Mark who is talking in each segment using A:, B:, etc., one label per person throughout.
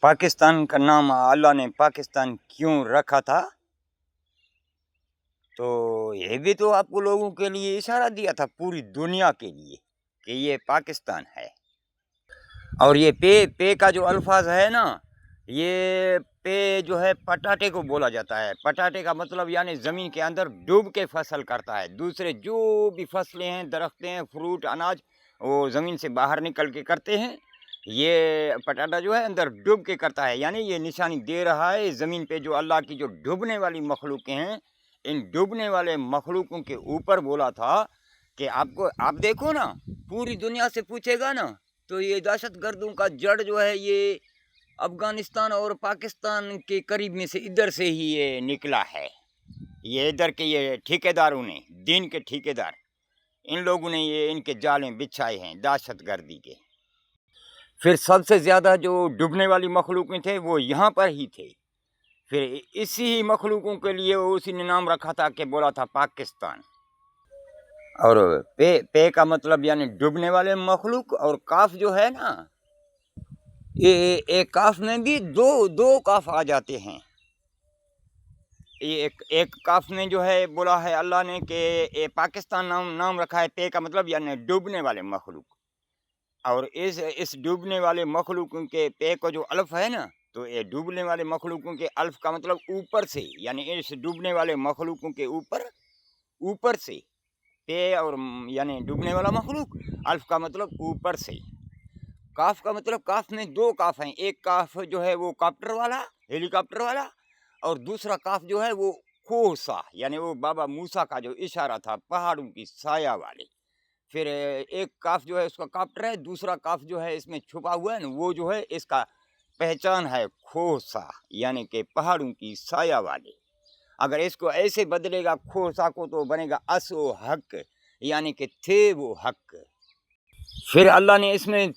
A: पाकिस्तान का नाम अल्लाह ने पाकिस्तान क्यों रखा था? तो ये भी तो आपको लोगों के लिए इशारा दिया था, पूरी दुनिया के लिए, कि ये पाकिस्तान है। और ये पे का जो अल्फाज है ना, ये पे जो है पटाटे को बोला जाता है। पटाटे का मतलब यानी ज़मीन के अंदर डूब के फसल करता है। दूसरे जो भी फसलें हैं, दरख्तें हैं, फ्रूट, अनाज, वो ज़मीन से बाहर निकल के करते हैं। ये पटाटा जो है अंदर डूब के करता है, यानी ये निशानी दे रहा है ज़मीन पे जो अल्लाह की जो डूबने वाली मखलूक़ें हैं, इन डूबने वाले मखलूक़ों के ऊपर बोला था कि आप देखो ना, पूरी दुनिया से पूछेगा ना, तो ये दहशतगर्दों का जड़ जो है ये अफ़गानिस्तान और पाकिस्तान के करीब में से इधर से ही ये निकला है। ये इधर के ये ठेकेदारों ने, दीन के ठेकेदार, इन लोगों ने ये इनके जालें बिछाए हैं दहशतगर्दी के। फिर सबसे ज़्यादा जो डूबने वाली मखलूक़ें थे वो यहाँ पर ही थे। फिर इसी ही मखलूक़ों के लिए उसी ने नाम रखा था कि बोला था पाकिस्तान। और पे का मतलब यानी डूबने वाले मखलूक, और काफ जो है ना, ये एक काफ में भी दो काफ आ जाते हैं। ये एक काफ में जो है बोला है अल्लाह ने कि ये पाकिस्तान नाम रखा है। पे का मतलब यानी डूबने वाले मखलूक। और इस डूबने वाले मखलूकों के पे को जो अल्फ है ना, तो ये डूबने वाले मखलूकों के अल्फ का मतलब ऊपर से, यानी इस डूबने वाले मखलूकों के ऊपर से। पे और यानी डूबने वाला मखलूक, अल्फ का मतलब ऊपर से। काफ का मतलब, काफ में दो काफ हैं। एक काफ जो है वो कॉप्टर वाला, हेलीकॉप्टर वाला, और दूसरा काफ जो है वो खोह सा, यानी वो बाबा मूसा का जो इशारा था, पहाड़ों की साया वाले। फिर एक काफ जो है उसका कॉप्टर है, दूसरा काफ जो है इसमें छुपा हुआ है ना, वो जो है इसका पहचान है खोह सा, यानी कि पहाड़ों की साया वाले। अगर इसको ऐसे बदलेगा खोसा को, तो बनेगा असो हक, यानी कि थे वो हक। फिर अल्लाह ने इसमें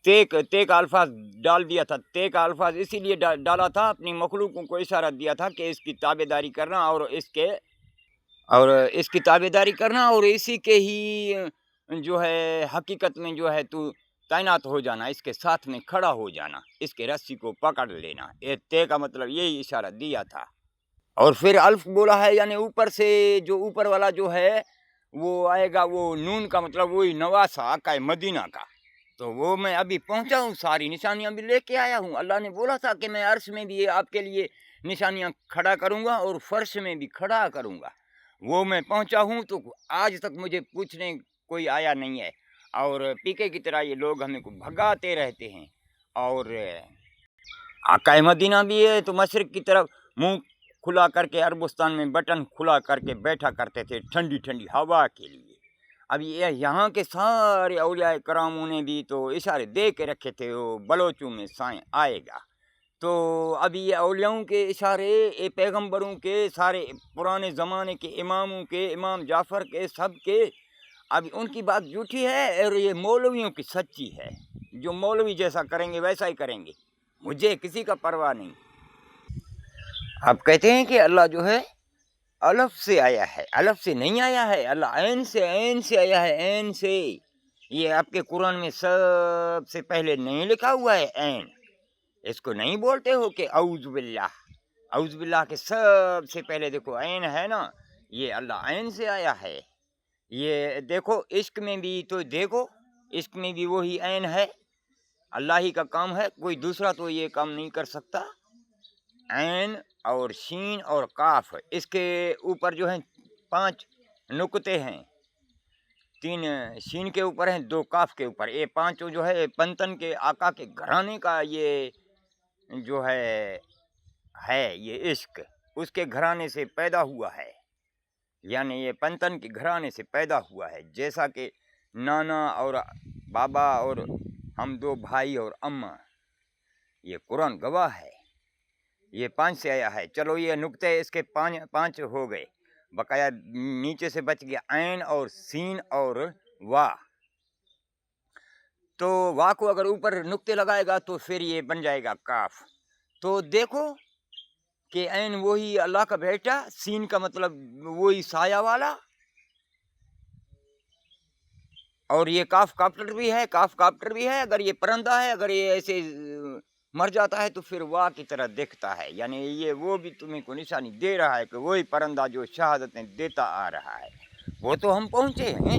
A: ते का अल्फाज डाल दिया था। ते का अल्फाज इसीलिए डाला था, अपनी मखलूकों को इशारा दिया था कि इसकी ताबेदारी करना और इसकी ताबेदारी करना, और इसी के ही जो है हकीकत में जो है तू तैनात हो जाना, इसके साथ में खड़ा हो जाना, इसके रस्सी को पकड़ लेना। ये ते का मतलब यही इशारा दिया था। और फिर अल्फ बोला है, यानी ऊपर से, जो ऊपर वाला जो है वो आएगा, वो नून का मतलब वही नवासा आका है मदीना का। तो वो मैं अभी पहुंचा हूँ, सारी निशानियां भी लेके आया हूँ। अल्लाह ने बोला था कि मैं अर्श में भी आपके लिए निशानियां खड़ा करूँगा और फर्श में भी खड़ा करूँगा। वो मैं पहुंचा हूँ, तो आज तक मुझे पूछने कोई आया नहीं है। और पीके की तरह ये लोग हमें को भगाते रहते हैं। और आका मदीना भी है, तो मशरिक की तरफ मुंह खुला करके अरबुस्तान में बटन खुला करके बैठा करते थे ठंडी ठंडी हवा के लिए। अब ये यहाँ के सारे औलिया करामों ने भी तो इशारे दे के रखे थे, वो बलोचों में साए आएगा। तो अभी ये औलियाओं के इशारे, ये पैगंबरों के, सारे पुराने ज़माने के इमामों के, इमाम जाफ़र के, सब के, अब उनकी बात झूठी है और ये मौलवियों की सच्ची है। जो मौलवी जैसा करेंगे वैसा ही करेंगे, मुझे किसी का परवाह नहीं। आप कहते हैं कि अल्लाह जो है अलफ से आया है, अलफ से नहीं आया है। अल्लाह ऐन से आया है, ऐन से। ये आपके कुरान में सबसे पहले नहीं लिखा हुआ है ऐन। इसको नहीं बोलते हो कि औज़ु बिल्लाह के सबसे पहले देखो ऐन है ना, ये अल्लाह ऐन से आया है। ये देखो इश्क में भी, तो देखो इश्क में भी वही ऐन है, अल्लाह ही का काम है, कोई दूसरा तो ये काम नहीं कर सकता। ऐन और शीन और काफ, इसके ऊपर जो है 5 नुक्ते हैं। 3 शीन के ऊपर हैं, 2 काफ के ऊपर। ये 5 जो है पंतन के आका के घराने का ये जो है ये इश्क उसके घराने से पैदा हुआ है, यानी ये पंतन के घराने से पैदा हुआ है। जैसा कि नाना और बाबा और हम 2 भाई और अम्मा, ये कुरान गवाह है, ये 5 से आया है। चलो ये नुक्ते इसके 5 हो गए, बकाया नीचे से बच गया ऐन और सीन और वाह। तो वाह को अगर ऊपर नुक्ते लगाएगा तो फिर ये बन जाएगा काफ। तो देखो कि ऐन वही अल्लाह का बेटा, सीन का मतलब वही साया वाला, और ये काफ कॉप्टर भी है, काफ कॉप्टर भी है। अगर ये परिंदा है, अगर ये ऐसे مر جاتا ہے تو پھر واہ کی طرح دیکھتا ہے، یعنی یہ وہ بھی تمہیں کو نشانی دے رہا ہے کہ وہی پرندہ جو شہادتیں دیتا آ رہا ہے، وہ تو ہم پہنچے ہیں۔